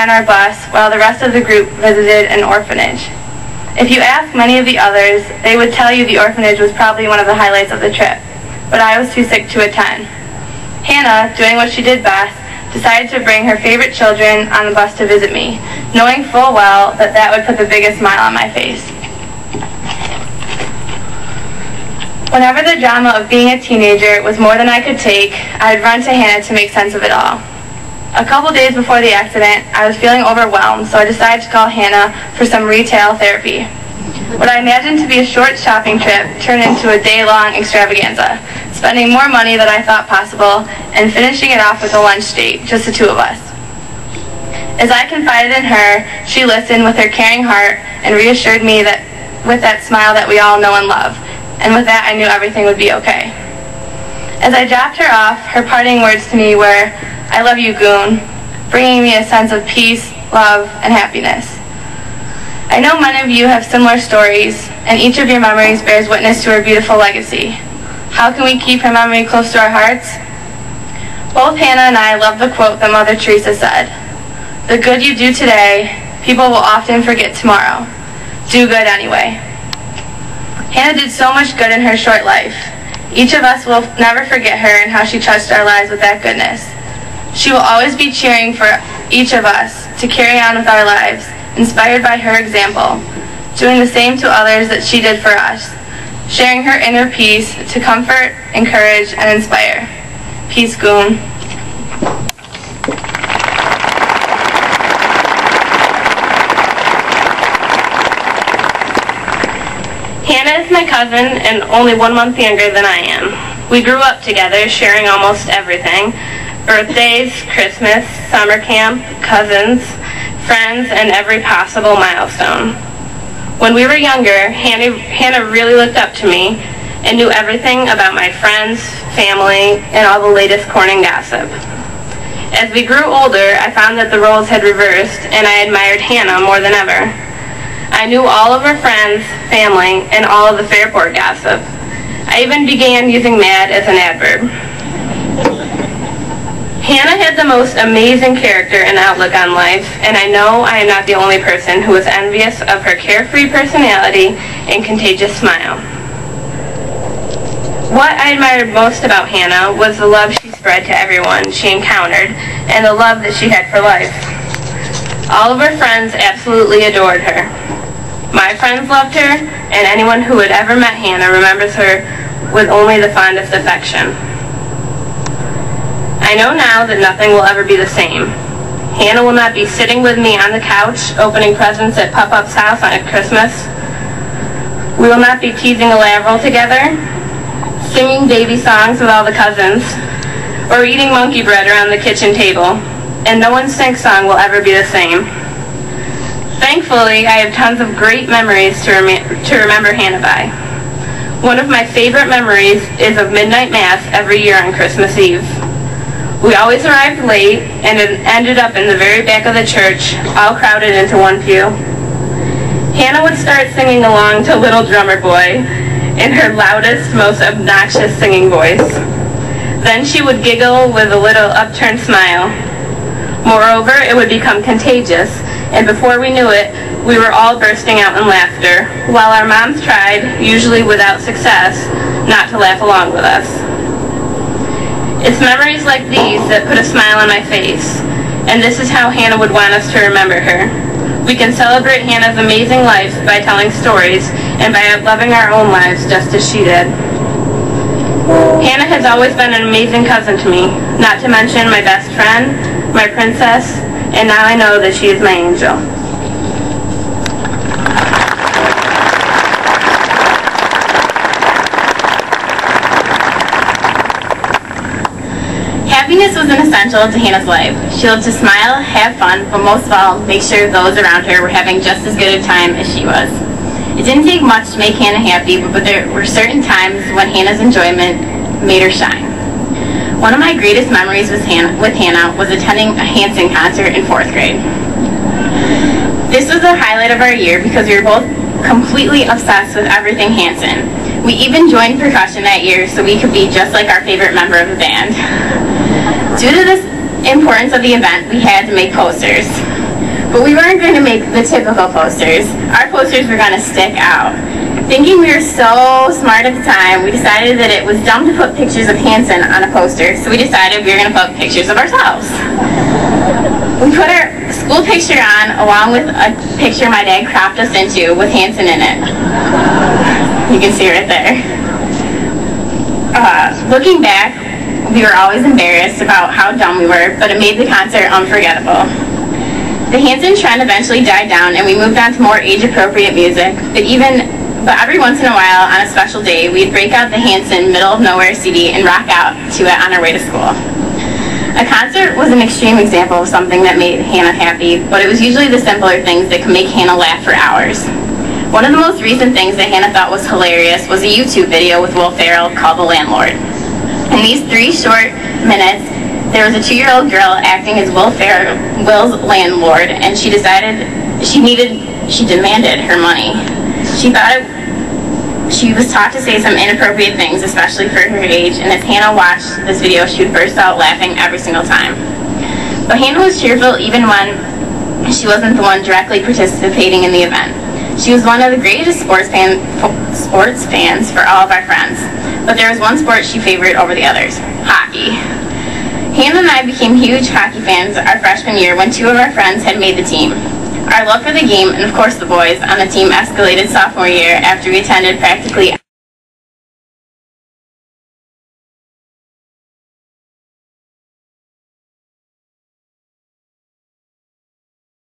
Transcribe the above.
on our bus while the rest of the group visited an orphanage. If you ask many of the others, they would tell you the orphanage was probably one of the highlights of the trip, but I was too sick to attend. Hannah, doing what she did best, decided to bring her favorite children on the bus to visit me, knowing full well that that would put the biggest smile on my face. Whenever the drama of being a teenager was more than I could take, I'd run to Hannah to make sense of it all. A couple days before the accident, I was feeling overwhelmed, so I decided to call Hannah for some retail therapy. What I imagined to be a short shopping trip turned into a day-long extravaganza, spending more money than I thought possible and finishing it off with a lunch date, just the two of us. As I confided in her, she listened with her caring heart and reassured me that with that smile that we all know and love. And with that, I knew everything would be okay. As I dropped her off, her parting words to me were, "I love you, Goon," bringing me a sense of peace, love, and happiness. I know many of you have similar stories, and each of your memories bears witness to her beautiful legacy. How can we keep her memory close to our hearts? Both Hannah and I love the quote that Mother Teresa said, "The good you do today, people will often forget tomorrow. Do good anyway." Hannah did so much good in her short life. Each of us will never forget her and how she touched our lives with that goodness. She will always be cheering for each of us to carry on with our lives, inspired by her example, doing the same to others that she did for us, sharing her inner peace to comfort, encourage, and inspire. Peace, Goon. Hannah is my cousin and only 1 month younger than I am. We grew up together, sharing almost everything: birthdays, Christmas, summer camp, cousins, friends, and every possible milestone. When we were younger, Hannah really looked up to me and knew everything about my friends, family, and all the latest corn gossip. As we grew older, I found that the roles had reversed, and I admired Hannah more than ever. I knew all of her friends, family, and all of the Fairport gossip. I even began using mad as an adverb. Hannah had the most amazing character and outlook on life, and I know I am not the only person who was envious of her carefree personality and contagious smile. What I admired most about Hannah was the love she spread to everyone she encountered and the love that she had for life. All of her friends absolutely adored her. My friends loved her, and anyone who had ever met Hannah remembers her with only the fondest affection. I know now that nothing will ever be the same. Hannah will not be sitting with me on the couch opening presents at Pop-Up's house on Christmas. We will not be teasing a Lavril together, singing baby songs with all the cousins, or eating monkey bread around the kitchen table, and no one's sync song will ever be the same. Thankfully, I have tons of great memories to remember Hannah by. One of my favorite memories is of midnight mass every year on Christmas Eve. We always arrived late and ended up in the very back of the church, all crowded into one pew. Hannah would start singing along to Little Drummer Boy in her loudest, most obnoxious singing voice. Then she would giggle with a little upturned smile. Moreover, it would become contagious, and before we knew it, we were all bursting out in laughter, while our moms tried, usually without success, not to laugh along with us. It's memories like these that put a smile on my face, and this is how Hannah would want us to remember her. We can celebrate Hannah's amazing life by telling stories and by loving our own lives just as she did. Hannah has always been an amazing cousin to me, not to mention my best friend, my princess, and now I know that she is my angel. Happiness was an essential to Hannah's life. She loved to smile, have fun, but most of all, make sure those around her were having just as good a time as she was. It didn't take much to make Hannah happy, but there were certain times when Hannah's enjoyment made her shine. One of my greatest memories with Hannah was attending a Hanson concert in 4th grade. This was the highlight of our year because we were both completely obsessed with everything Hanson. We even joined percussion that year so we could be just like our favorite member of the band. Due to this importance of the event, we had to make posters. But we weren't going to make the typical posters. Our posters were going to stick out. Thinking we were so smart at the time, we decided that it was dumb to put pictures of Hanson on a poster, so we decided we were going to put pictures of ourselves. We put our school picture on along with a picture my dad cropped us into with Hanson in it. You can see right there. Looking back, we were always embarrassed about how dumb we were, but it made the concert unforgettable. The Hanson trend eventually died down and we moved on to more age-appropriate music, but every once in a while on a special day, we'd break out the Hanson Middle of Nowhere CD and rock out to it on our way to school. A concert was an extreme example of something that made Hannah happy, but it was usually the simpler things that could make Hannah laugh for hours. One of the most recent things that Hannah thought was hilarious was a YouTube video with Will Ferrell called The Landlord. In these 3 short minutes, there was a 2-year-old girl acting as Will's landlord, and she demanded her money. She thought she was taught to say some inappropriate things, especially for her age, and as Hannah watched this video, she would burst out laughing every single time. But Hannah was cheerful even when she wasn't the one directly participating in the event. She was one of the greatest sports fans for all of our friends, but there was one sport she favored over the others: hockey. Hannah and I became huge hockey fans our freshman year when 2 of our friends had made the team. Our love for the game, and of course the boys, on the team escalated sophomore year after we attended practically